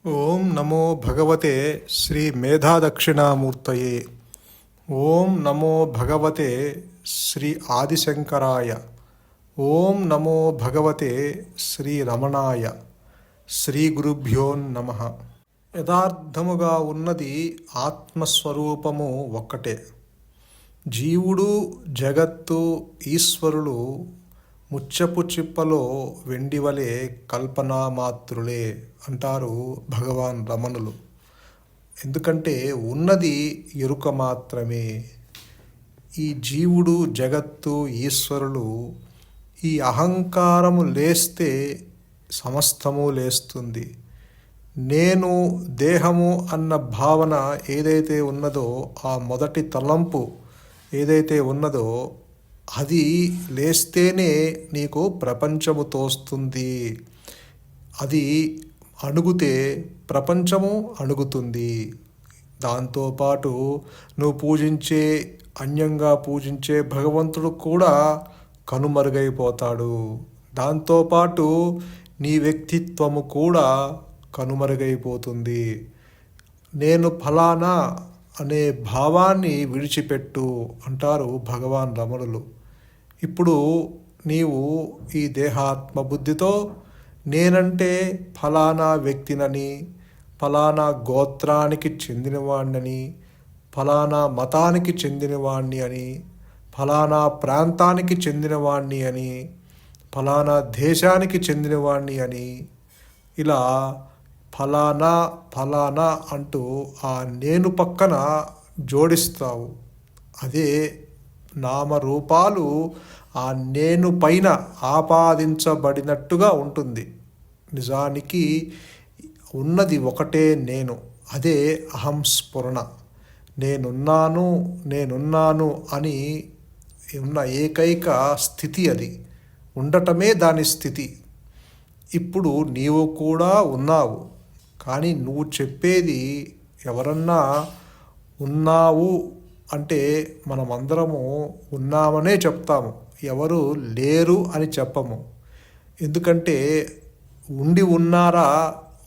ఓం నమో భగవతే శ్రీ మేధాదక్షిణామూర్తయే. ఓం నమో భగవతే శ్రీ ఆదిశంకరాయ. ఓం నమో భగవతే శ్రీ రమణాయ. శ్రీ గురుభ్యో నమః. యథార్థముగా ఉన్నది ఆత్మస్వరూపము ఒక్కటే. జీవుడు, జగత్తు, ఈశ్వరులు ముచ్చపు చిప్పలో వెండివలే కల్పనామాత్రులే అంటారు భగవాన్ రమణులు. ఎందుకంటే ఉన్నది ఎరుక మాత్రమే. ఈ జీవుడు, జగత్తు, ఈశ్వరులు ఈ అహంకారము లేస్తే సమస్తము లేస్తుంది. నేను దేహము అన్న భావన ఏదైతే ఉన్నదో, ఆ మొదటి తలంపు ఏదైతే ఉన్నదో అది లేస్తేనే నీకు ప్రపంచము తోస్తుంది. అది అణుగుతే ప్రపంచము అణుగుతుంది. దాంతోపాటు నువ్వు పూజించే, అన్యంగా పూజించే భగవంతుడు కూడా కనుమరుగైపోతాడు. దాంతోపాటు నీ వ్యక్తిత్వము కూడా కనుమరుగైపోతుంది. నేను ఫలానా అనే భావాన్ని విడిచిపెట్టు అంటారు భగవాన్ రమణులు. ఇప్పుడు నీవు ఈ దేహాత్మ బుద్ధితో నేనంటే ఫలానా వ్యక్తినని, ఫలానా గోత్రానికి చెందినవాణ్ణని, ఫలానా మతానికి చెందినవాణ్ణి అని, ఫలానా ప్రాంతానికి చెందినవాణ్ణి అని, ఫలానా దేశానికి చెందినవాణ్ణి అని, ఇలా ఫలానా ఫలానా అంటూ ఆ నేను పక్కన జోడిస్తావు. అదే నామరూపాలు ఆ నేను పైన ఆపాదించబడినట్టుగా ఉంటుంది. నిజానికి ఉన్నది ఒకటే నేను. అదే అహం స్ఫురణ. నేనున్నాను అని ఉన్న ఏకైక స్థితి అది. ఉండటమే దాని స్థితి. ఇప్పుడు నీవు కూడా ఉన్నావు, కానీ నువ్వు చెప్పేది ఎవరన్నా ఉన్నావు అంటే మనమందరము ఉన్నామనే చెప్తాము, ఎవరు లేరు అని చెప్పము. ఎందుకంటే ఉండి ఉన్నారా,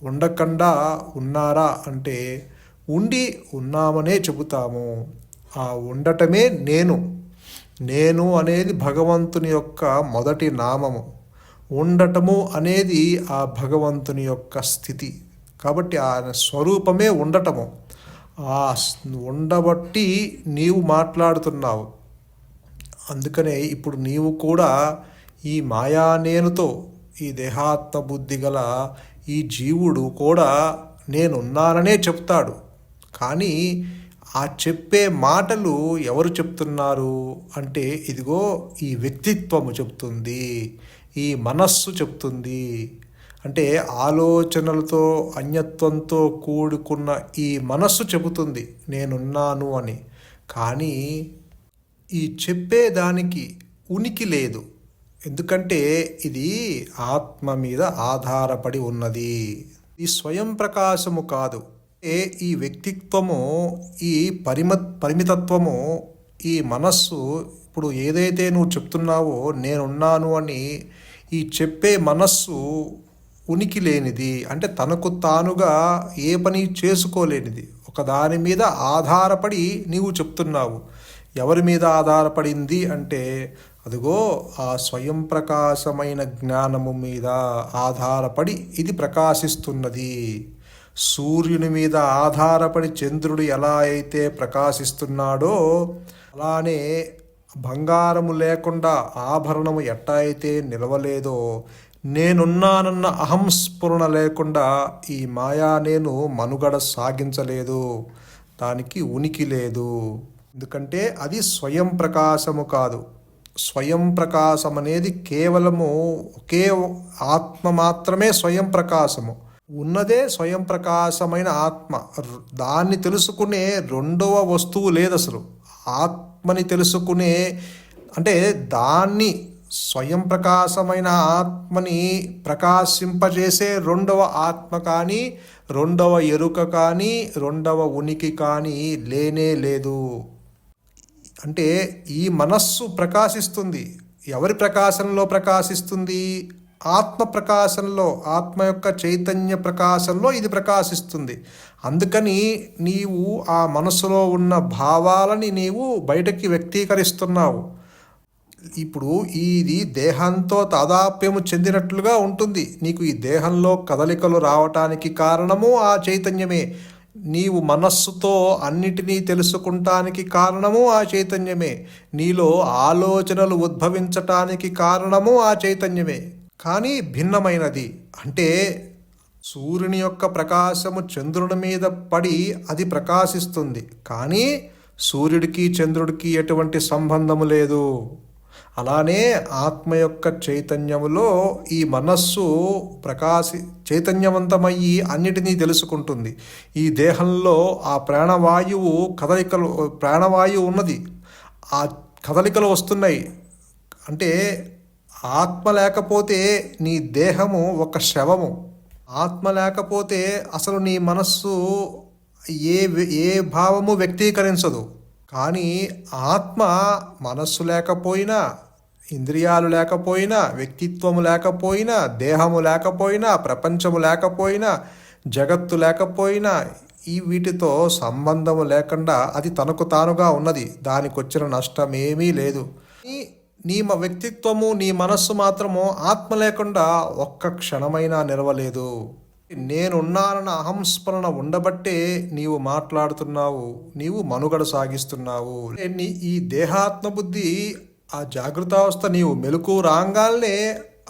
ఉండకుండా ఉన్నారా అంటే ఉండి ఉన్నామనే చెబుతాము. ఆ ఉండటమే నేను. నేను అనేది భగవంతుని యొక్క మొదటి నామము. ఉండటము అనేది ఆ భగవంతుని యొక్క స్థితి. కాబట్టి ఆయన స్వరూపమే ఉండటము. ఆ ఉండబట్టి నీవు మాట్లాడుతున్నావు. అందుకనే ఇప్పుడు నీవు కూడా ఈ మాయానేనుతో, ఈ దేహాత్మ బుద్ధి గల ఈ జీవుడు కూడా నేనున్నాననే చెప్తాడు. కానీ ఆ చెప్పే మాటలు ఎవరు చెప్తున్నారు అంటే, ఇదిగో ఈ వ్యక్తిత్వము చెప్తుంది, ఈ మనస్సు చెప్తుంది. అంటే ఆలోచనలతో, అన్యత్వంతో కూడుకున్న ఈ మనస్సు చెబుతుంది నేనున్నాను అని. కానీ ఈ చెప్పేదానికి ఉనికి లేదు. ఎందుకంటే ఇది ఆత్మ మీద ఆధారపడి ఉన్నది. ఈ స్వయం ప్రకాశము కాదు. ఈ వ్యక్తిత్వము, ఈ పరిమితత్వము, ఈ మనస్సు ఇప్పుడు ఏదైతే నువ్వు చెప్తున్నావో నేనున్నాను అని, ఈ చెప్పే మనస్సు ఉనికి లేనిది. అంటే తనకు తానుగా ఏ పని చేసుకోలేనిది. ఒకదాని మీద ఆధారపడి నీవు చెప్తున్నావు. ఎవరి మీద ఆధారపడింది అంటే, అదిగో ఆ స్వయం ప్రకాశమైన జ్ఞానము మీద ఆధారపడి ఇది ప్రకాశిస్తున్నది. సూర్యుని మీద ఆధారపడి చంద్రుడు ఎలా అయితే ప్రకాశిస్తున్నాడో, అలానే బంగారము లేకుండా ఆభరణము ఎట్టా అయితే నిలవలేదో, నేనున్నానన్న అహంస్ఫురణ లేకుండా ఈ మాయా నేను మనుగడ సాగించలేదు. దానికి ఉనికి లేదు. ఎందుకంటే అది స్వయం ప్రకాశము కాదు. స్వయం ప్రకాశం అనేది కేవలము ఒకే ఆత్మ మాత్రమే స్వయం ప్రకాశము. ఉన్నదే స్వయం ప్రకాశమైన ఆత్మ. దాన్ని తెలుసుకునే రెండవ వస్తువు లేదు అసలు. ఆత్మని తెలుసుకునే, అంటే దాన్ని స్వయం ప్రకాశమైన ఆత్మని ప్రకాశింపజేసే రెండవ ఆత్మ కానీ, రెండవ ఎరుక కానీ, రెండవ ఉనికి కానీ లేనే లేదు. అంటే ఈ మనస్సు ప్రకాశిస్తుంది. ఎవరి ప్రకాశంలో ప్రకాశిస్తుంది? ఆత్మ ప్రకాశంలో, ఆత్మ యొక్క చైతన్య ప్రకాశంలో ఇది ప్రకాశిస్తుంది. అందుకని నీవు ఆ మనసులో ఉన్న భావాలని నీవు బయటకి వ్యక్తీకరిస్తున్నావు. ఇప్పుడు ఇది దేహంతో తాదాప్యము చెందినట్లుగా ఉంటుంది. నీకు ఈ దేహంలో కదలికలు రావటానికి కారణము ఆ చైతన్యమే. నీవు మనస్సుతో అన్నిటినీ తెలుసుకుంటానికి కారణము ఆ చైతన్యమే. నీలో ఆలోచనలు ఉద్భవించటానికి కారణము ఆ చైతన్యమే. కానీ భిన్నమైనది. అంటే సూర్యుని యొక్క ప్రకాశము చంద్రుని మీద పడి అది ప్రకాశిస్తుంది, కానీ సూర్యుడికి చంద్రుడికి ఎటువంటి సంబంధము లేదు. అలానే ఆత్మ యొక్క చైతన్యములో ఈ మనస్సు చైతన్యవంతమయ్యి అన్నిటినీ తెలుసుకుంటుంది. ఈ దేహంలో ఆ ప్రాణవాయువు ఉన్నది. ఆ కదలికలు వస్తున్నాయి. అంటే ఆత్మ లేకపోతే నీ దేహము ఒక శవము. ఆత్మ లేకపోతే అసలు నీ మనస్సు ఏ ఏ భావము వ్యక్తీకరించదు. కానీ ఆత్మ మనస్సు లేకపోయినా, ఇంద్రియాలు లేకపోయినా, వ్యక్తిత్వము లేకపోయినా, దేహము లేకపోయినా, ప్రపంచము లేకపోయినా, జగత్తు లేకపోయినా, వీటితో సంబంధము లేకుండా అది తనకు తానుగా ఉన్నది. దానికి వచ్చిన నష్టమేమీ లేదు. నీ వ్యక్తిత్వము, నీ మనస్సు మాత్రము ఆత్మ లేకుండా ఒక్క క్షణమైనా నిలవలేదు. నేనున్నానన్న అహంస్మరణ ఉండబట్టే నీవు మాట్లాడుతున్నావు, నీవు మనుగడ సాగిస్తున్నావు. ఈ దేహాత్మ బుద్ధి, ఆ జాగృతావస్థ నీవు మెలకు రాగానే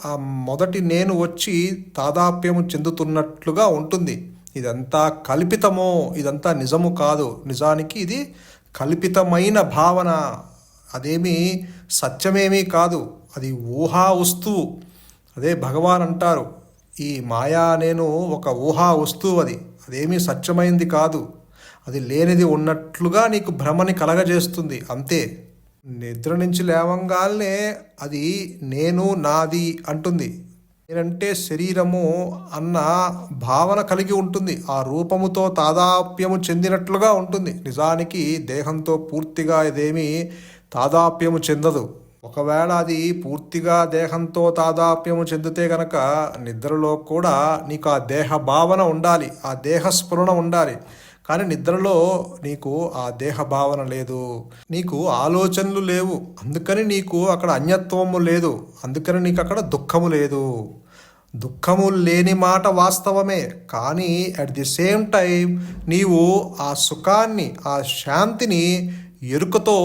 ఆ మొదటి నేను వచ్చి తాదాప్యము చెందుతున్నట్లుగా ఉంటుంది. ఇదంతా కల్పితమో, ఇదంతా నిజము కాదు. నిజానికి ఇది కల్పితమైన భావన. అదేమీ సత్యమేమీ కాదు. అది ఊహా వస్తువు. అదే భగవాన్ అంటారు, ఈ మాయా నేను ఒక ఊహా వస్తువు. అదేమీ సత్యమైంది కాదు. అది లేనిది ఉన్నట్లుగా నీకు భ్రమని కలగజేస్తుంది, అంతే. నిద్ర నుంచి లేవంగానే అది నేను, నాది అంటుంది. నేనంటే శరీరము అన్న భావన కలిగి ఉంటుంది. ఆ రూపముతో తాదాప్యము చెందినట్లుగా ఉంటుంది. నిజానికి దేహంతో పూర్తిగా ఇదేమీ తాదాప్యము చెందదు. ఒకవేళ అది పూర్తిగా దేహంతో తాదాప్యము చెందితే గనక నిద్రలో కూడా నీకు ఆ దేహ భావన ఉండాలి, ఆ దేహ స్ఫురణ ఉండాలి. కానీ నిద్రలో నీకు ఆ దేహ భావన లేదు, నీకు ఆలోచనలు లేవు. అందుకని నీకు అక్కడ అన్యత్వము లేదు, అందుకని నీకు అక్కడ దుఃఖము లేదు. దుఃఖము లేని మాట వాస్తవమే, కానీ అట్ ది సేమ్ టైం నీవు ఆ సుఖాన్ని, ఆ శాంతిని ఎరుకతో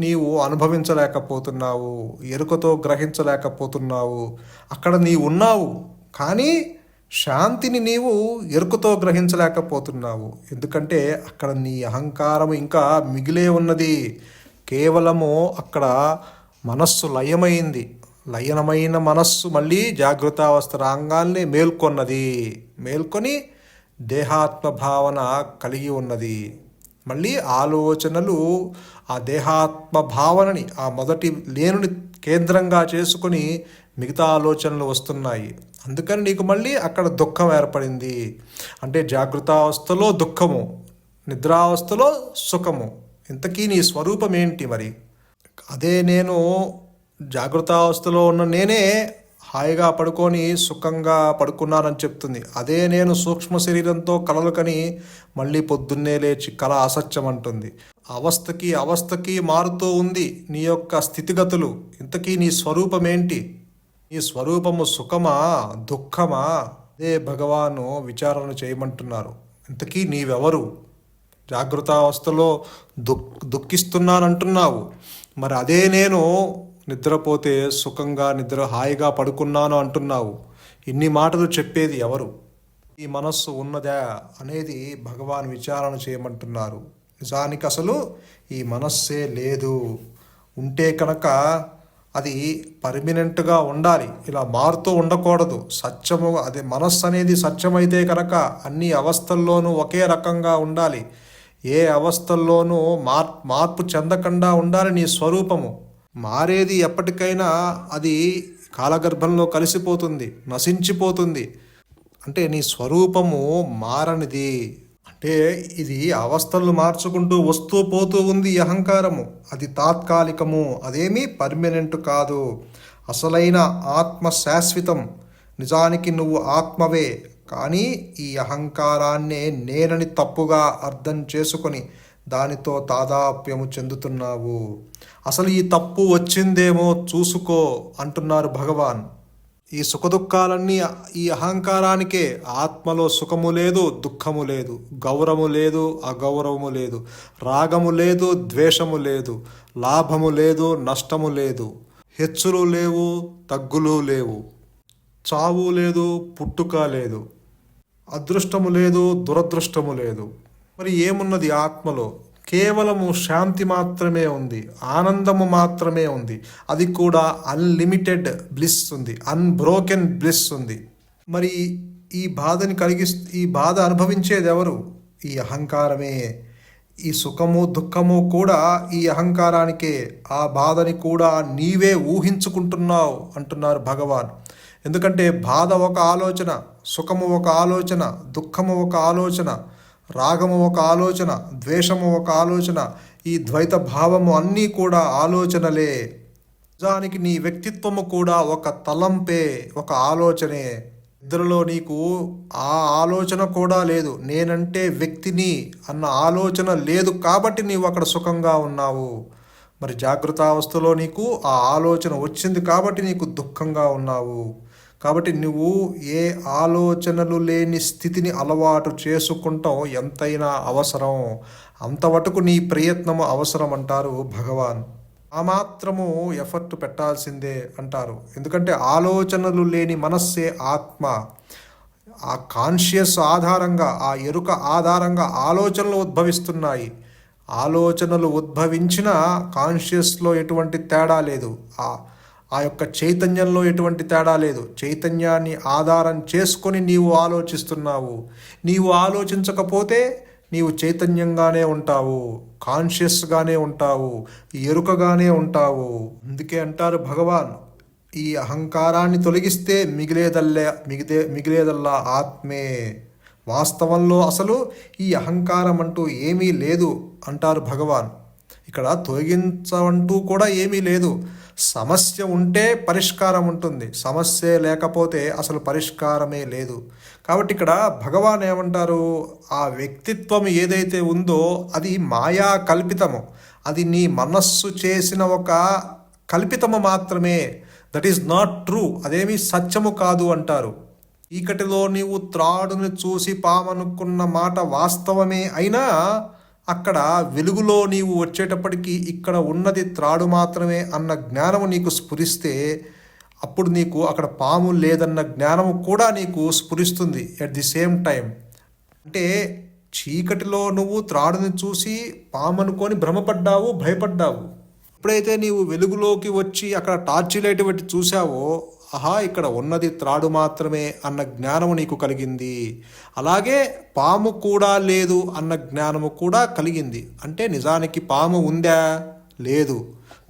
నీవు అనుభవించలేకపోతున్నావు, ఎరుకతో గ్రహించలేకపోతున్నావు. అక్కడ నీవు ఉన్నావు, కానీ శాంతిని నీవు ఎరుకతో గ్రహించలేకపోతున్నావు. ఎందుకంటే అక్కడ నీ అహంకారం ఇంకా మిగిలే ఉన్నది. కేవలము అక్కడ మనస్సు లయమైంది. లయనమైన మనస్సు మళ్ళీ జాగృతావస్థ రాగానే మేల్కొని దేహాత్మ భావన కలిగి ఉన్నది. మళ్ళీ ఆలోచనలు ఆ దేహాత్మ భావనని, ఆ మొదటి లేనుని కేంద్రంగా చేసుకొని మిగతా ఆలోచనలు వస్తున్నాయి. అందుకని నీకు మళ్ళీ అక్కడ దుఃఖం ఏర్పడింది. అంటే జాగృతావస్థలో దుఃఖము, నిద్రావస్థలో సుఖము. ఇంతకీ నీ స్వరూపం ఏంటి మరి? అదే నేను జాగృతావస్థలో ఉన్న నేనే హాయిగా పడుకొని సుఖంగా పడుకున్నానని చెప్తుంది. అదే నేను సూక్ష్మ శరీరంతో కలలు కని మళ్ళీ పొద్దున్నే లేచి కళ అసత్యం అంటుంది. అవస్థకి మారుతూ ఉంది నీ యొక్క స్థితిగతులు. ఇంతకీ నీ స్వరూపం ఏంటి? నీ స్వరూపము సుఖమా, దుఃఖమా? అదే భగవాను విచారణ చేయమంటున్నారు. ఇంతకీ నీవెవరు? జాగృతావస్థలో దుఃఖిస్తున్నానంటున్నావు, మరి అదే నేను నిద్రపోతే సుఖంగా హాయిగా పడుకున్నాను అంటున్నావు. ఇన్ని మాటలు చెప్పేది ఎవరు? ఈ మనస్సు ఉన్నదా అనేది భగవాన్ విచారణ చేయమంటున్నారు. నిజానికి అసలు ఈ మనస్సే లేదు. ఉంటే కనుక అది పర్మినెంట్గా ఉండాలి, ఇలా మారుతూ ఉండకూడదు. సత్యము, అదే మనస్సు అనేది సత్యమైతే కనుక అన్ని అవస్థల్లోనూ ఒకే రకంగా ఉండాలి. ఏ అవస్థల్లోనూ మార్పు చెందకుండా ఉండాలి నీ స్వరూపము. మారేది ఎప్పటికైనా అది కాలగర్భంలో కలిసిపోతుంది, నశించిపోతుంది. అంటే నీ స్వరూపము మారనిది. అంటే ఇది అవస్థలు మార్చుకుంటూ వస్తూ పోతూ ఉంది ఈ అహంకారము. అది తాత్కాలికము, అదేమీ పర్మనెంట్ కాదు. అసలైన ఆత్మ శాశ్వతం. నిజానికి నువ్వు ఆత్మవే, కానీ ఈ అహంకారాన్నే నేనని తప్పుగా అర్థం చేసుకొని దానితో తాదాప్యము చెందుతున్నావు. అసలు ఈ తప్పు వచ్చిందేమో చూసుకో అంటున్నారు భగవాన్. ఈ సుఖదుఖాలన్నీ ఈ అహంకారానికే. ఆత్మలో సుఖము లేదు, దుఃఖము లేదు, గౌరవము లేదు, అగౌరవము లేదు, రాగము లేదు, ద్వేషము లేదు, లాభము లేదు, నష్టము లేదు, హెచ్చులు లేవు, తగ్గులు లేవు, చావు లేదు, పుట్టుక లేదు, అదృష్టము లేదు, దురదృష్టము లేదు. మరి ఏమున్నది ఆత్మలో? కేవలము శాంతి మాత్రమే ఉంది, ఆనందము మాత్రమే ఉంది. అది కూడా అన్లిమిటెడ్ బ్లిస్ ఉంది, అన్బ్రోకెన్ బ్లిస్ ఉంది. మరి ఈ బాధ అనుభవించేది ఎవరు? ఈ అహంకారమే. ఈ సుఖము దుఃఖము కూడా ఈ అహంకారానికే. ఆ బాధని కూడా నీవే ఊహించుకుంటున్నావు అంటున్నారు భగవాన్. ఎందుకంటే బాధ ఒక ఆలోచన, సుఖము ఒక ఆలోచన, దుఃఖము ఒక ఆలోచన, రాగము ఒక ఆలోచన, ద్వేషము ఒక ఆలోచన. ఈ ద్వైత భావము అన్నీ కూడా ఆలోచనలే. నిజానికి నీ వ్యక్తిత్వము కూడా ఒక తలంపే, ఒక ఆలోచనే. ఇద్దరిలో నీకు ఆ ఆలోచన కూడా లేదు. నేనంటే వ్యక్తిని అన్న ఆలోచన లేదు కాబట్టి నీవు అక్కడ సుఖంగా ఉన్నావు. మరి జాగృతావస్థలో నీకు ఆ ఆలోచన వచ్చింది కాబట్టి నీకు దుఃఖంగా ఉన్నావు. కాబట్టి నువ్వు ఏ ఆలోచనలు లేని స్థితిని అలవాటు చేసుకుంటాం ఎంతైనా అవసరం. అంతవరకు నీ ప్రయత్నము అవసరం అంటారు భగవాన్. ఆ మాత్రము ఎఫర్ట్ పెట్టాల్సిందే అంటారు. ఎందుకంటే ఆలోచనలు లేని మనస్సే ఆత్మ. ఆ కాన్షియస్ ఆధారంగా, ఆ ఎరుక ఆధారంగా ఆలోచనలు ఉద్భవిస్తున్నాయి. ఆలోచనలు ఉద్భవించిన కాన్షియస్లో ఎటువంటి తేడా లేదు, ఆ యొక్క చైతన్యంలో ఎటువంటి తేడా లేదు. చైతన్యాన్ని ఆధారం చేసుకొని నీవు ఆలోచిస్తున్నావు. నీవు ఆలోచించకపోతే నీవు చైతన్యంగానే ఉంటావు, కాన్షియస్గానే ఉంటావు, ఎరుకగానే ఉంటావు. అందుకే అంటారు భగవాన్, ఈ అహంకారాన్ని తొలగిస్తే మిగిలేదల్లా ఆత్మే. వాస్తవంలో అసలు ఈ అహంకారం అంటూ ఏమీ లేదు అంటారు భగవాన్. ఇక్కడ తొలగించమంటూ కూడా ఏమీ లేదు. సమస్య ఉంటే పరిష్కారం ఉంటుంది, సమస్య లేకపోతే అసలు పరిష్కారమే లేదు. కాబట్టి ఇక్కడ భగవాన్ ఏమంటారు, ఆ వ్యక్తిత్వం ఏదైతే ఉందో అది మాయా కల్పితము, అది నీ మనస్సు చేసిన ఒక కల్పితము మాత్రమే. దట్ ఈస్ నాట్ ట్రూ, అదేమీ సత్యము కాదు అంటారు. చీకటిలో నీవు త్రాడుని చూసి పామనుకున్న మాట వాస్తవమే అయినా అక్కడ వెలుగులో నీవు వచ్చేటప్పటికి ఇక్కడ ఉన్నది త్రాడు మాత్రమే అన్న జ్ఞానము నీకు స్ఫురిస్తే అప్పుడు నీకు అక్కడ పాము లేదన్న జ్ఞానము కూడా నీకు స్ఫురిస్తుంది ఎట్ ది సేమ్ టైం. అంటే చీకటిలో నువ్వు త్రాడుని చూసి పాము అనుకొని భ్రమపడ్డావు, భయపడ్డావు. ఎప్పుడైతే నీవు వెలుగులోకి వచ్చి అక్కడ టార్చ్ లైట్ పెట్టి చూసావో, ఆహా ఇక్కడ ఉన్నది త్రాడు మాత్రమే అన్న జ్ఞానము నీకు కలిగింది. అలాగే పాము కూడా లేదు అన్న జ్ఞానము కూడా కలిగింది. అంటే నిజానికి పాము ఉందా? లేదు.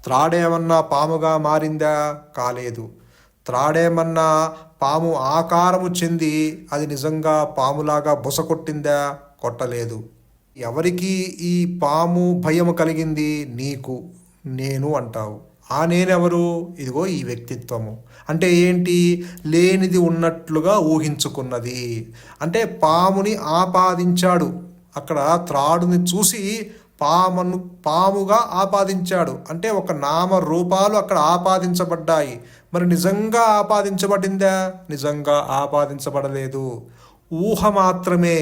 త్రాడేమన్నా పాముగా మారిందా? కాలేదు. త్రాడేమన్నా పాము ఆకారము చెంది అది నిజంగా పాములాగా బుస కొట్టిందా? కొట్టలేదు. ఎవరికి ఈ పాము భయము కలిగింది? నీకు. నేను అంటావు. ఆ నేనెవరు? ఇదిగో ఈ వ్యక్తిత్వము. అంటే ఏంటి? లేనిది ఉన్నట్లుగా ఊహించుకున్నది. అంటే పాముని ఆపాదించాడు, అక్కడ త్రాడుని చూసి పాముగా ఆపాదించాడు. అంటే ఒక నామ రూపాలు అక్కడ ఆపాదించబడ్డాయి. మరి నిజంగా ఆపాదించబడిందా? నిజంగా ఆపాదించబడలేదు. ఊహ మాత్రమే.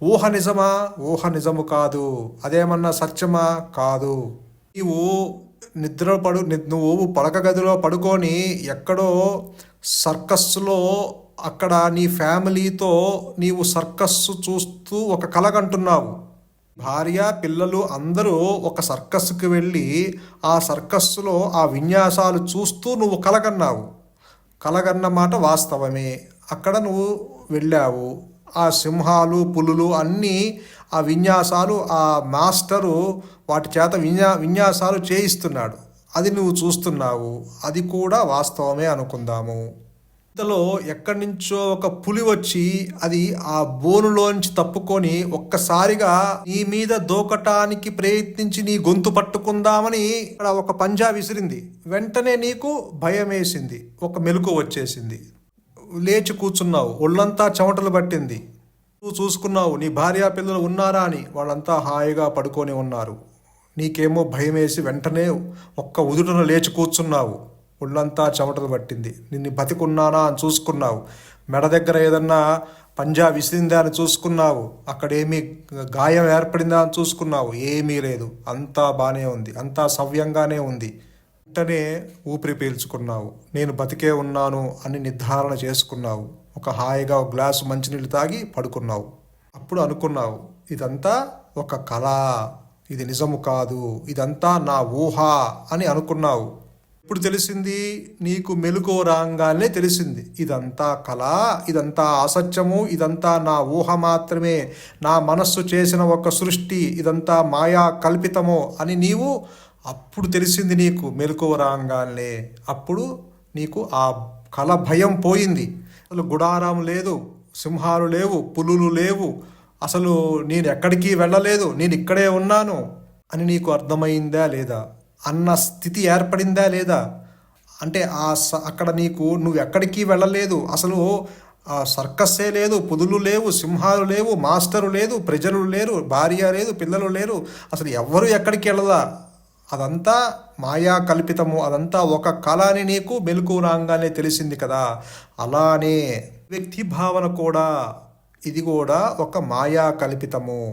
ఊహ నిజమా? ఊహ నిజము కాదు. అదేమన్నా సత్యమా? కాదు. నువ్వు పడక గదిలో పడుకొని ఎక్కడో సర్కస్సులో అక్కడ నీ ఫ్యామిలీతో నీవు సర్కస్సు చూస్తూ ఒక కలగంటున్నావు. భార్య పిల్లలు అందరూ ఒక సర్కస్సుకి వెళ్ళి ఆ సర్కస్సులో ఆ విన్యాసాలు చూస్తూ నువ్వు కలగన్నావు. కలగన్న మాట వాస్తవమే. అక్కడ నువ్వు వెళ్ళావు. ఆ సింహాలు పులులు అన్నీ ఆ విన్యాసాలు ఆ మాస్టరు వాటి చేత విన్యాసాలు చేయిస్తున్నాడు. అది నువ్వు చూస్తున్నావు. అది కూడా వాస్తవమే అనుకుందాము. ఇంతలో ఎక్కడి నుంచో ఒక పులి వచ్చి అది ఆ బోనులోంచి తప్పుకొని ఒక్కసారిగా నీ మీద దూకటానికి ప్రయత్నించి నీ గొంతు పట్టుకుందామని అక్కడ ఒక పంజా విసిరింది. వెంటనే నీకు భయం వేసింది, ఒక మెలకువ వచ్చేసింది. లేచి కూర్చున్నావు, ఒళ్ళంతా చెమటలు పట్టింది. నువ్వు చూసుకున్నావు నీ భార్య పిల్లలు ఉన్నారా అని, వాళ్ళంతా హాయిగా పడుకొని ఉన్నారు. నీకేమో భయం వేసి వెంటనే ఒక్క ఉదుటన లేచి కూర్చున్నావు, ఒళ్ళంతా చెమటలు పట్టింది. నిన్ను బతికున్నానా అని చూసుకున్నావు, మెడ దగ్గర ఏదన్నా పంజా విసిరిందా అని చూసుకున్నావు, అక్కడేమీ గాయం ఏర్పడిందా అని చూసుకున్నావు, ఏమీ లేదు, అంతా బాగానే ఉంది, అంతా సవ్యంగానే ఉంది. వెంటనే ఊపిరి పీల్చుకున్నావు, నేను బతికే ఉన్నాను అని నిర్ధారణ చేసుకున్నావు. ఒక హాయిగా ఒక గ్లాసు మంచినీళ్ళు తాగి పడుకున్నావు. అప్పుడు అనుకున్నావు, ఇదంతా ఒక కళ, ఇది నిజము కాదు, ఇదంతా నా ఊహ అని అనుకున్నావు. ఇప్పుడు తెలిసింది, నీకు మెలకువ రాగానే తెలిసింది, ఇదంతా కళ, ఇదంతా అసత్యము, ఇదంతా నా ఊహ మాత్రమే, నా మనస్సు చేసిన ఒక సృష్టి, ఇదంతా మాయా కల్పితము అని నీవు అప్పుడు తెలిసింది. నీకు మెలకువ రాగానే అప్పుడు నీకు ఆ కళ భయం పోయింది. అసలు గుడారం లేదు, సింహాలు లేవు, పులులు లేవు, అసలు నేను ఎక్కడికి వెళ్ళలేదు, నేను ఇక్కడే ఉన్నాను అని నీకు అర్థమైందా లేదా అన్న స్థితి ఏర్పడిందా లేదా? అంటే అక్కడ నువ్వు ఎక్కడికి వెళ్ళలేదు, అసలు సర్కస్సే లేదు, పుదులు లేవు, సింహాలు లేవు, మాస్టరు లేదు, ప్రజలు లేరు, భార్య లేదు, పిల్లలు లేరు, అసలు ఎవ్వరూ ఎక్కడికి వెళ్ళదా, అదంతా మాయా కల్పితము, అదంతా ఒక కళ అని నీకు మెలకువ రాగానే తెలిసింది కదా. అలానే వ్యక్తి భావన కూడా, ఇది కూడా ఒక మాయా కల్పితము.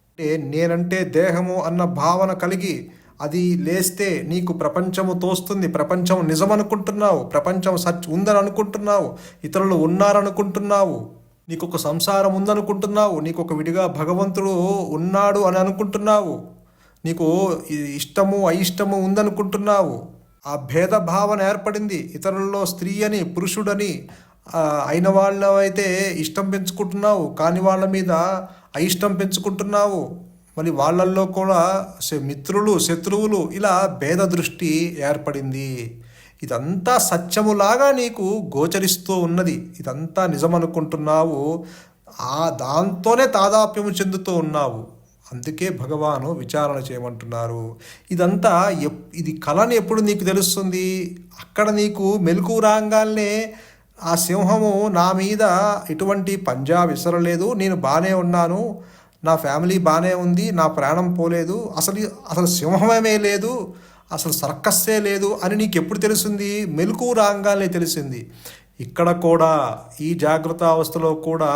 అంటే నేనంటే దేహము అన్న భావన కలిగి అది లేస్తే నీకు ప్రపంచము తోస్తుంది, ప్రపంచం నిజమనుకుంటున్నావు, ప్రపంచం ఉందని అనుకుంటున్నావు, ఇతరులు ఉన్నారనుకుంటున్నావు, నీకు ఒక సంసారం ఉందనుకుంటున్నావు, నీకు ఒక విడిగా భగవంతుడు ఉన్నాడు అని అనుకుంటున్నావు, నీకు ఇష్టము అయిష్టము ఉందనుకుంటున్నావు. ఆ భేద భావన ఏర్పడింది. ఇతరుల్లో స్త్రీ అని పురుషుడని అయిన వాళ్ళ అయితే ఇష్టం పెంచుకుంటున్నావు, కాని వాళ్ళ మీద అయిష్టం పెంచుకుంటున్నావు. మళ్ళీ వాళ్ళల్లో కూడా మిత్రులు శత్రువులు, ఇలా భేద దృష్టి ఏర్పడింది. ఇదంతా సత్యములాగా నీకు గోచరిస్తూ ఉన్నది, ఇదంతా నిజమనుకుంటున్నావు, దాంతోనే తాదాప్యము చెందుతూ ఉన్నావు. అందుకే భగవాను విచారణ చేయమంటున్నారు. ఇదంతా ఇది కళని ఎప్పుడు నీకు తెలుస్తుంది? అక్కడ నీకు మెలకువ రాగానే ఆ సింహము నా మీద ఎటువంటి పంజా విసరలేదు, నేను బాగానే ఉన్నాను, నా ఫ్యామిలీ బాగానే ఉంది, నా ప్రాణం పోలేదు, అసలు సింహమే లేదు, అసలు సర్కస్సే లేదు అని నీకు ఎప్పుడు తెలిసింది? మెలకువ రాగానే తెలిసింది. ఇక్కడ కూడా ఈ జాగ్రత్త అవస్థలో కూడా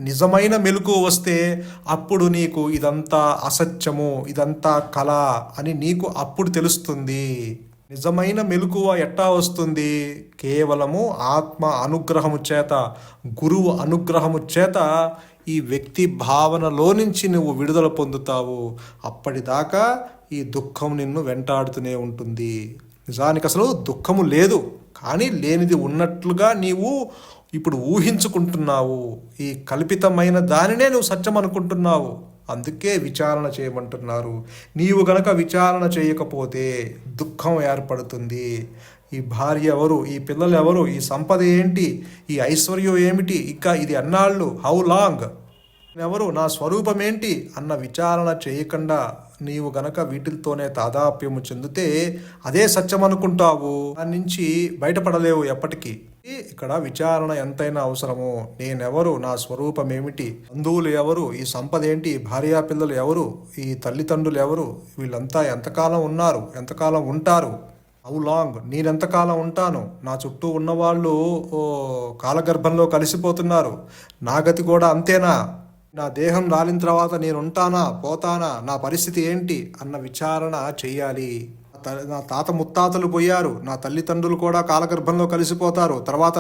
నిజమైన మెలకువ వస్తే అప్పుడు నీకు ఇదంతా అసత్యము, ఇదంతా కళ అని నీకు అప్పుడు తెలుస్తుంది. నిజమైన మెలకువ ఎట్టా వస్తుంది? కేవలము ఆత్మ అనుగ్రహము చేత, గురువు అనుగ్రహము చేత ఈ వ్యక్తి భావనలో నుంచి నువ్వు విడుదల పొందుతావు. అప్పటిదాకా ఈ దుఃఖం నిన్ను వెంటాడుతూనే ఉంటుంది. నిజానికి అసలు దుఃఖము లేదు, కానీ లేనిది ఉన్నట్లుగా నీవు ఇప్పుడు ఊహించుకుంటున్నావు. ఈ కల్పితమైన దానినే నువ్వు సత్యం అనుకుంటున్నావు. అందుకే విచారణ చేయమంటున్నారు. నీవు గనక విచారణ చేయకపోతే దుఃఖం ఏర్పడుతుంది. ఈ భార్య ఎవరు, ఈ పిల్లలు ఎవరు, ఈ సంపద ఏంటి, ఈ ఐశ్వర్యం ఏమిటి, ఇంకా ఇది ఎన్నాళ్ళు, హౌ లాంగ్, ఎవరు, నా స్వరూపం ఏంటి అన్న విచారణ చేయకుండా నీవు గనక వీటితోనే తాదాప్యము చెందితే అదే సత్యం అనుకుంటావు. దాని నుంచి బయటపడలేవు ఎప్పటికీ. ఇక్కడ విచారణ ఎంతైనా అవసరము. నేనెవరు, నా స్వరూపం ఏమిటి, బంధువులు ఎవరు, ఈ సంపద ఏంటి, భార్యా పిల్లలు ఎవరు, ఈ తల్లిదండ్రులు ఎవరు, వీళ్ళంతా ఎంతకాలం ఉన్నారు, ఎంతకాలం ఉంటారు, హౌ లాంగ్, నేనెంతకాలం ఉంటాను, నా చుట్టూ ఉన్నవాళ్ళు కాలగర్భంలో కలిసిపోతున్నారు, నా గతి కూడా అంతేనా, నా దేహం రాలిన తర్వాత నేను ఉంటానా పోతానా, నా పరిస్థితి ఏంటి అన్న విచారణ చెయ్యాలి. నా తాత ముత్తాతలు పోయారు, నా తల్లిదండ్రులు కూడా కాలగర్భంలో కలిసిపోతారు, తర్వాత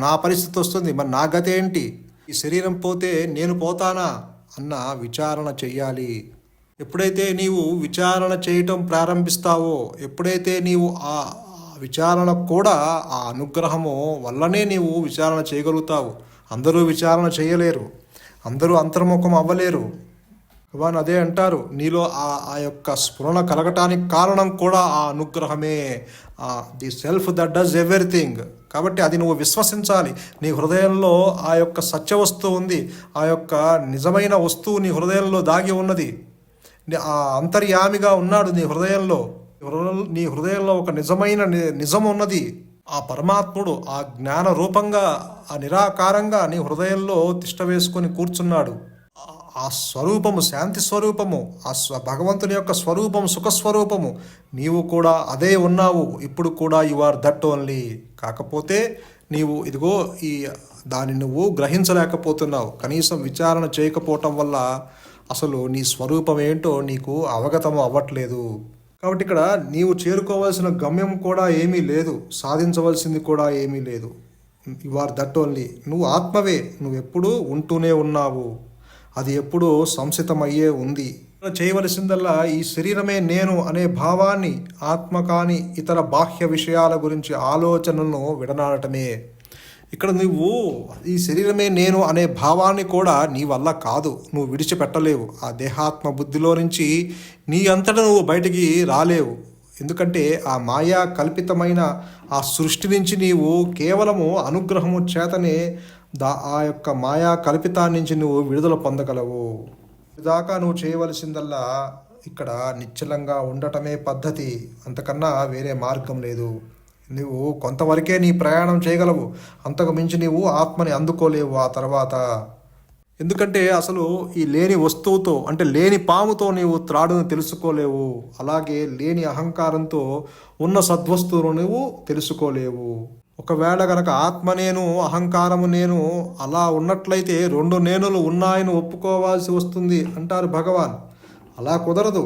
నా పరిస్థితి వస్తుంది, మరి నా గతి ఏంటి, ఈ శరీరం పోతే నేను పోతానా అన్న విచారణ చెయ్యాలి. ఎప్పుడైతే నీవు విచారణ చేయటం ప్రారంభిస్తావో, ఎప్పుడైతే నీవు ఆ విచారణ కూడా ఆ అనుగ్రహము వల్లనే నీవు విచారణ చేయగలుగుతావు. అందరూ విచారణ చేయలేరు, అందరూ అంతర్ముఖం అవ్వలేరు. భగవాన్ అదే అంటారు, నీలో ఆ యొక్క స్ఫురణ కలగటానికి కారణం కూడా ఆ అనుగ్రహమే, the self that does everything. కాబట్టి అది నువ్వు విశ్వసించాలి. నీ హృదయంలో ఆ యొక్క సత్య వస్తువు ఉంది, ఆ యొక్క నిజమైన వస్తువు నీ హృదయంలో దాగి ఉన్నది. ఆ అంతర్యామిగా ఉన్నాడు నీ హృదయంలో. నీ హృదయంలో ఒక నిజమైన నిజం ఉన్నది. ఆ పరమాత్ముడు ఆ జ్ఞాన రూపంగా, ఆ నిరాకారంగా నీ హృదయంలో తిష్ట వేసుకొని కూర్చున్నాడు. ఆ స్వరూపము శాంతి స్వరూపము, భగవంతుని యొక్క స్వరూపము సుఖస్వరూపము. నీవు కూడా అదే ఉన్నావు. ఇప్పుడు కూడా యు ఆర్ దట్ ఓన్లీ. కాకపోతే నీవు ఇదిగో దాన్ని నువ్వు గ్రహించలేకపోతున్నావు. కనీసం విచారణ చేయకపోవటం వల్ల అసలు నీ స్వరూపం ఏంటో నీకు అవగతం అవ్వట్లేదు. కాబట్టి ఇక్కడ నీవు చేరుకోవాల్సిన గమ్యం కూడా ఏమీ లేదు, సాధించవలసింది కూడా ఏమీ లేదు. You are that only. నువ్వు ఆత్మవే. నువ్వు ఎప్పుడూ ఉంటూనే ఉన్నావు. అది ఎప్పుడూ సంసితమయ్యే ఉంది. చేయవలసిందల్లా ఈ శరీరమే నేను అనే భావాన్ని, ఆత్మ కాని ఇతర బాహ్య విషయాల గురించి ఆలోచనలను విడనాడటమే. ఇక్కడ నువ్వు ఈ శరీరమే నేను అనే భావాన్ని కూడా నీ వల్ల కాదు, నువ్వు విడిచిపెట్టలేవు. ఆ దేహాత్మ బుద్ధిలో నుంచి నీ అంతట నువ్వు బయటికి రాలేవు. ఎందుకంటే ఆ మాయా కల్పితమైన ఆ సృష్టి నుంచి నీవు కేవలము అనుగ్రహము చేతనే ఆ యొక్క మాయా కల్పితాన్ని నుంచి నువ్వు విడుదల పొందగలవు. ఇదాకా నువ్వు చేయవలసిందల్లా ఇక్కడ నిశ్చలంగా ఉండటమే పద్ధతి. అంతకన్నా వేరే మార్గం లేదు. నువ్వు కొంతవరకే నీ ప్రయాణం చేయగలవు, అంతకు మించి నీవు ఆత్మని అందుకోలేవు ఆ తర్వాత. ఎందుకంటే అసలు ఈ లేని వస్తువుతో, అంటే లేని పాముతో నీవు త్రాడును తెలుసుకోలేవు. అలాగే లేని అహంకారంతో ఉన్న సద్వస్తువును నువ్వు తెలుసుకోలేవు. ఒకవేళ గనక ఆత్మ నేను, అహంకారము నేను అలా ఉన్నట్లయితే రెండు నేనులు ఉన్నాయని ఒప్పుకోవాల్సి వస్తుంది అంటారు భగవాన్. అలా కుదరదు.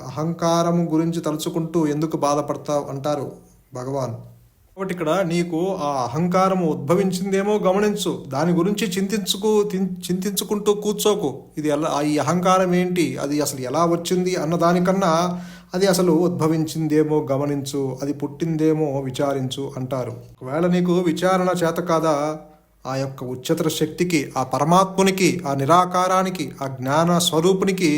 అహంకారము గురించి తలుచుకుంటూ ఎందుకు బాధపడతావు అంటారు భగవాన్. కాబట్టి ఇక్కడ నీకు ఆ అహంకారము ఉద్భవించిందేమో గమనించు, దాని గురించి చింతించుకుంటూ కూర్చోకు. ఈ అహంకారం ఏంటి, అది అసలు ఎలా వచ్చింది అన్న దానికన్నా అది అసలు ఉద్భవించిందేమో గమనించు, అది పుట్టిందేమో విచారించు అంటారు. ఒకవేళ నీకు విచారణ చేత కాదా, ఆ యొక్క ఉच्चतर శక్తికి, ఆ పరమాత్మునికి, ఆ నిరాకారానికి, ఆ జ్ఞాన స్వరూపునికి,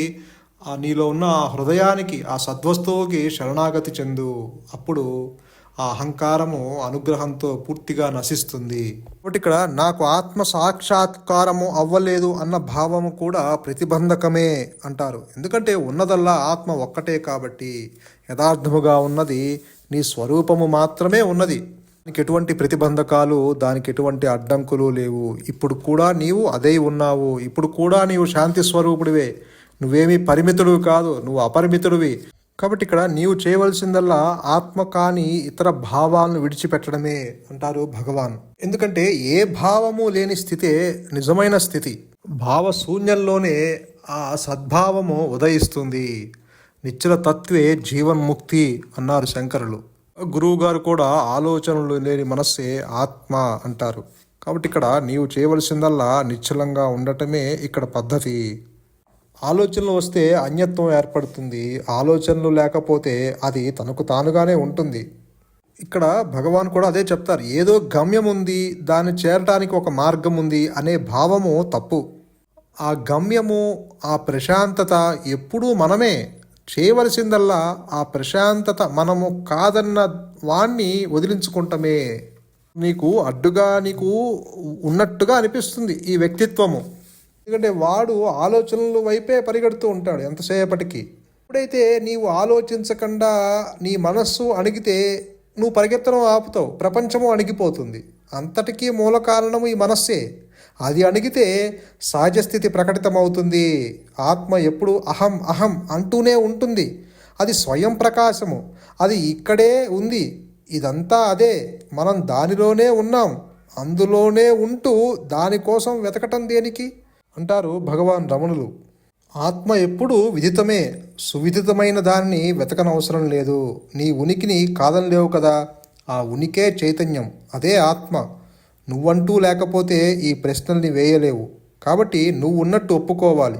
ఆ నీలో ఉన్న ఆ హృదయానికి, ఆ సద్వస్తువుకి శరణాగతి చెందు. అప్పుడు ఆ అహంకారము అనుగ్రహంతో పూర్తిగా నశిస్తుంది. కాబట్టి ఇక్కడ నాకు ఆత్మ సాక్షాత్కారము అవ్వలేదు అన్న భావము కూడా ప్రతిబంధకమే అంటారు. ఎందుకంటే ఉన్నదల్లా ఆత్మ ఒక్కటే కాబట్టి. యథార్థముగా ఉన్నది నీ స్వరూపము మాత్రమే ఉన్నది. దానికి ఎటువంటి ప్రతిబంధకాలు, దానికి ఎటువంటి అడ్డంకులు లేవు. ఇప్పుడు కూడా నీవు అదే ఉన్నావు. ఇప్పుడు కూడా నీవు శాంతి స్వరూపుడివే. నువ్వేమీ పరిమితుడివి కాదు, నువ్వు అపరిమితుడివి. కాబట్టి ఇక్కడ నీవు చేయవలసిందల్లా ఆత్మ కాని ఇతర భావాలను విడిచిపెట్టడమే అంటారు భగవాన్. ఎందుకంటే ఏ భావము లేని స్థితే నిజమైన స్థితి. భావశూన్యంలోనే ఆ సద్భావము ఉదయిస్తుంది. నిశ్చల తత్వే జీవన్ముక్తి అన్నారు శంకరులు. గురువు గారు కూడా ఆలోచనలు లేని మనస్సే ఆత్మ అంటారు. కాబట్టి ఇక్కడ నీవు చేయవలసిందల్లా నిశ్చలంగా ఉండటమే ఇక్కడ పద్ధతి. ఆలోచనలు వస్తే అన్యత్వం ఏర్పడుతుంది. ఆలోచనలు లేకపోతే అది తనకు తానుగానే ఉంటుంది. ఇక్కడ భగవాన్ కూడా అదే చెప్తారు. ఏదో గమ్యం ఉంది, దాన్ని చేరటానికి ఒక మార్గం ఉంది అనే భావము తప్పు. ఆ గమ్యము, ఆ ప్రశాంతత ఎప్పుడూ మనమే. చేయవలసిందల్లా ఆ ప్రశాంతత మనము కాదన్న వాణ్ణి వదిలించుకుంటమే. నీకు అడ్డుగా నీకు ఉన్నట్టుగా అనిపిస్తుంది ఈ వ్యక్తిత్వము. ఎందుకంటే వాడు ఆలోచనల వైపే పరిగెడుతూ ఉంటాడు ఎంతసేపటికి. ఎప్పుడైతే నీవు ఆలోచించకుండా నీ మనస్సు అణిగితే నువ్వు పరిగెత్తడం ఆపుతావు, ప్రపంచము అణిగిపోతుంది. అంతటికీ మూల కారణము ఈ మనస్సే. అది అణిగితే సహజస్థితి ప్రకటితమవుతుంది. ఆత్మ ఎప్పుడు అహం అహం అంటూనే ఉంటుంది. అది స్వయం ప్రకాశము, అది ఇక్కడే ఉంది. ఇదంతా అదే, మనం దానిలోనే ఉన్నాం. అందులోనే ఉంటూ దానికోసం వెతకటం దేనికి అంటారు భగవాన్ రమణులు. ఆత్మ ఎప్పుడూ విదితమే. సువిదితమైన దాన్ని వెతకనవసరం లేదు. నీ ఉనికిని కాదనలేవు కదా. ఆ ఉనికే చైతన్యం, అదే ఆత్మ. నువ్వంటూ లేకపోతే ఈ ప్రశ్నల్ని వేయలేవు. కాబట్టి నువ్వు ఉన్నట్టు ఒప్పుకోవాలి.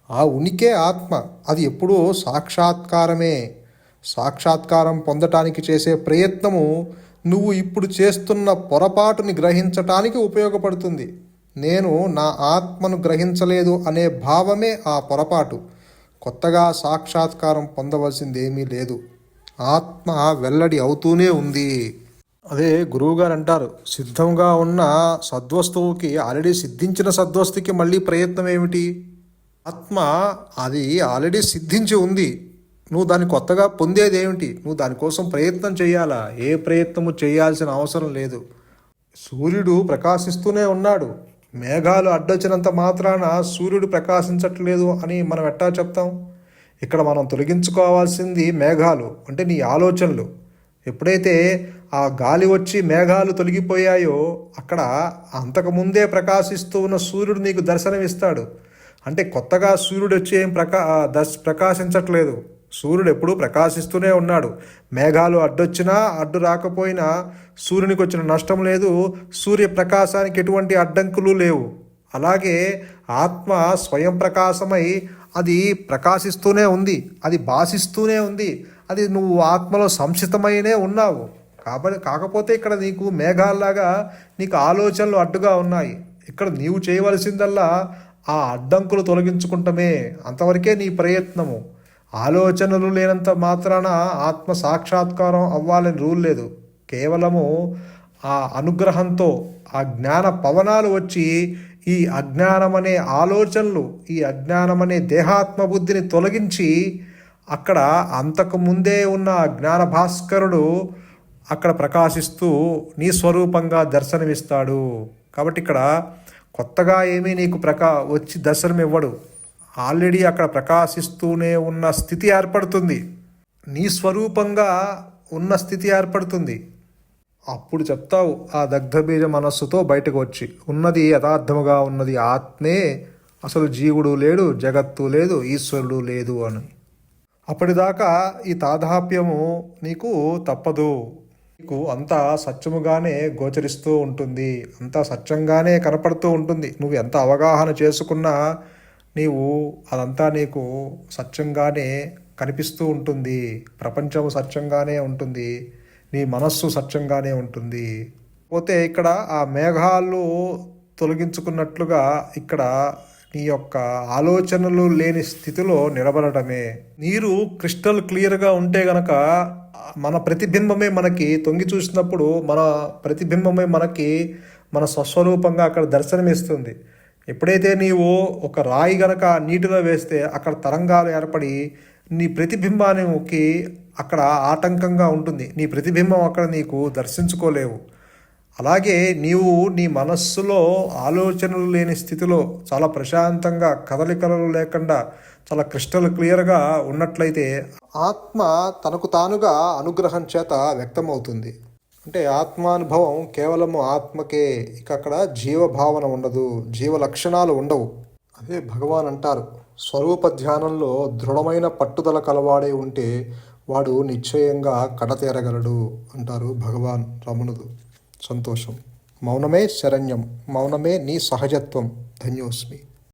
ఆ ఉనికే ఆత్మ. అది ఎప్పుడూ సాక్షాత్కారమే. సాక్షాత్కారం పొందటానికి చేసే ప్రయత్నము నువ్వు ఇప్పుడు చేస్తున్న పొరపాటుని గ్రహించటానికి ఉపయోగపడుతుంది. నేను నా ఆత్మను గ్రహించలేదు అనే భావమే ఆ పొరపాటు. కొత్తగా సాక్షాత్కారం పొందవలసిందేమీ లేదు. ఆత్మ వెల్లడి అవుతూనే ఉంది. అదే గురువుగారు అంటారు, సిద్ధంగా ఉన్న సద్వస్తువుకి, ఆల్రెడీ సిద్ధించిన సద్వస్తుకి మళ్ళీ ప్రయత్నం ఏమిటి? ఆత్మ అది ఆల్రెడీ సిద్ధించి ఉంది. నువ్వు దాన్ని కొత్తగా పొందేది ఏమిటి? నువ్వు దానికోసం ప్రయత్నం చేయాలా? ఏ ప్రయత్నము చేయాల్సిన అవసరం లేదు. సూర్యుడు ప్రకాశిస్తూనే ఉన్నాడు. మేఘాలు అడ్డొచ్చినంత మాత్రాన సూర్యుడు ప్రకాశించట్లేదు అని మనం ఎట్టా చెప్తాం? ఇక్కడ మనం తొలగించుకోవాల్సింది మేఘాలు, అంటే నీ ఆలోచనలు. ఎప్పుడైతే ఆ గాలి వచ్చి మేఘాలు తొలగిపోయాయో అక్కడ అంతకుముందే ప్రకాశిస్తూ ఉన్న సూర్యుడు నీకు దర్శనమిస్తాడు. అంటే కొత్తగా సూర్యుడు వచ్చి ఏం ప్రకాశించట్లేదు. సూర్యుడు ఎప్పుడూ ప్రకాశిస్తూనే ఉన్నాడు. మేఘాలు అడ్డొచ్చినా అడ్డు రాకపోయినా సూర్యునికి వచ్చిన నష్టం లేదు. సూర్యప్రకాశానికి ఎటువంటి అడ్డంకులు లేవు. అలాగే ఆత్మ స్వయం ప్రకాశమై అది ప్రకాశిస్తూనే ఉంది, అది భాషిస్తూనే ఉంది. అది నువ్వు ఆత్మలో సంచితమైనే ఉన్నావు. కాకపోతే ఇక్కడ నీకు మేఘాల్లాగా నీకు ఆలోచనలు అడ్డుగా ఉన్నాయి. ఇక్కడ నీవు చేయవలసిందల్లా ఆ అడ్డంకులు తొలగించుకుంటమే. అంతవరకే నీ ప్రయత్నము. ఆలోచనలు లేనంత మాత్రాన ఆత్మ సాక్షాత్కారం అవ్వాలని రూల్ లేదు. కేవలము ఆ అనుగ్రహంతో ఆ జ్ఞాన పవనాలు వచ్చి ఈ అజ్ఞానమనే ఆలోచనలు, ఈ అజ్ఞానమనే దేహాత్మ బుద్ధిని తొలగించి అక్కడ అంతకుముందే ఉన్న జ్ఞాన భాస్కరుడు అక్కడ ప్రకాశిస్తూ నీ స్వరూపంగా దర్శనమిస్తాడు. కాబట్టి ఇక్కడ కొత్తగా ఏమీ నీకు వచ్చి దర్శనమివ్వడు. ఆల్రెడీ అక్కడ ప్రకాశిస్తూనే ఉన్న స్థితి ఏర్పడుతుంది. నీ స్వరూపంగా ఉన్న స్థితి ఏర్పడుతుంది. అప్పుడు చెప్తావు ఆ దగ్ధబీజ మనస్సుతో బయటకు వచ్చి, ఉన్నది యథార్థముగా ఉన్నది ఆత్మే, అసలు జీవుడు లేడు, జగత్తు లేదు, ఈశ్వరుడు లేదు అని. అప్పటిదాకా ఈ తాదాప్యము నీకు తప్పదు. నీకు అంతా సత్యముగానే గోచరిస్తూ ఉంటుంది, అంతా సత్యంగానే కనపడుతూ ఉంటుంది. నువ్వు ఎంత అవగాహన చేసుకున్నా నీవు అదంతా నీకు సత్యంగానే కనిపిస్తూ ఉంటుంది. ప్రపంచము సత్యంగానే ఉంటుంది, నీ మనస్సు సత్యంగానే ఉంటుంది. పోతే ఇక్కడ ఆ మేఘాలు తొలగించుకున్నట్లుగా ఇక్కడ నీ యొక్క ఆలోచనలు లేని స్థితిలో నిలబడటమే. నీరు క్రిస్టల్ క్లియర్గా ఉంటే గనక మన ప్రతిబింబమే మనకి తొంగి చూసినప్పుడు మన ప్రతిబింబమే మనకి మన స్వస్వరూపంగా అక్కడ దర్శనమిస్తుంది. ఎప్పుడైతే నీవు ఒక రాయి గనక నీటిలో వేస్తే అక్కడ తరంగాలు ఏర్పడి నీ ప్రతిబింబానికి అక్కడ ఆటంకంగా ఉంటుంది. నీ ప్రతిబింబం అక్కడ నీకు దర్శించుకోలేవు. అలాగే నీవు నీ మనస్సులో ఆలోచనలు లేని స్థితిలో చాలా ప్రశాంతంగా, కదలికలు లేకుండా చాలా క్రిస్టల్ క్లియర్గా ఉన్నట్లయితే ఆత్మ తనకు తానుగా అనుగ్రహం చేత వ్యక్తమవుతుంది. అంటే ఆత్మానుభవం కేవలము ఆత్మకే. ఇక అక్కడ జీవభావన ఉండదు, జీవ లక్షణాలు ఉండవు. అదే భగవాన్ అంటారు, స్వరూప ధ్యానంలో దృఢమైన పట్టుదల కలవాడే ఉంటే వాడు నిశ్చయంగా కడతేరగలడు అంటారు భగవాన్ రమణుడు. సంతోషం. మౌనమే శరణ్యం, మౌనమే నీ సహజత్వం. ధన్యోస్మి.